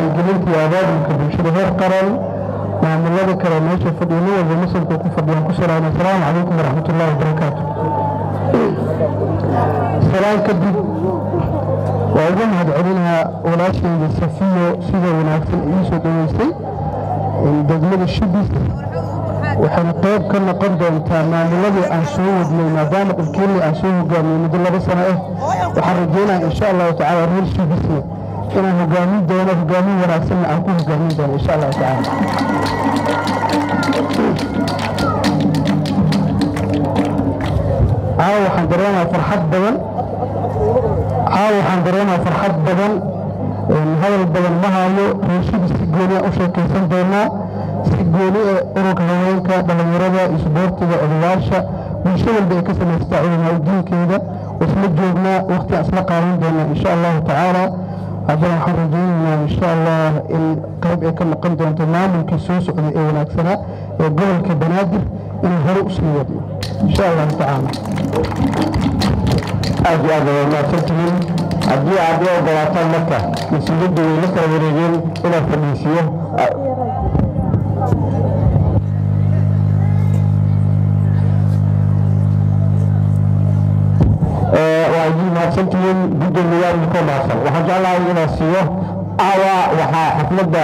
wacyigelinta iyo abaabulka bulshada heer qaran maamulada kale meesha fadhiino walba masalka ku fadhiyaan ku salaamay assalaamu calaykum waraxmatullaahi wabarakaatu. salaan kadib waa uga mahadcelinaha walaashayda safiyo sida wanaagsan ii soo dhaweystay degmada shibis waxayna qayb ka noqon doontaa maamuladii aan soo wadnay maadaama dhulkeennii aan soo hogaamiyey muddo 2 sano ah waxaan rajeynayaa insha allahu tacaala reer shibisna inaan hogaamin doono hogaamin wanaagsanna aan ku hogaamin doono insha allahu tacaala. waxaan dareemayaa farxad badan hadal badan ma hayo reeshida si gooni u sheekaysan doonaa si gooni ururka haweenka dhalinyarada isboortiga odayaasha bulsho walba ay ka samaystaa culamaa diinkeeda isla joognaa waqti isla qaadan doonaa insha allahu tacaala. haddana waxaan rajeynaynaa insha allah in qayb ay ka noqon doonto maamulkii soo socday ee wanaagsanaa ee gobolka banaadir inuu hore u sii wadno insha allahu tacaala. aad iyo aad waa mahadsantihiin. haddii aad u ogolaataan marka mas-uuliyadda way la kala wareegeen inaan fadhiisiyo waa idin mahadsantihiin gudoomiyaal ka mahadsan waxaan jeclahay inaan siiyo waxaa xafladda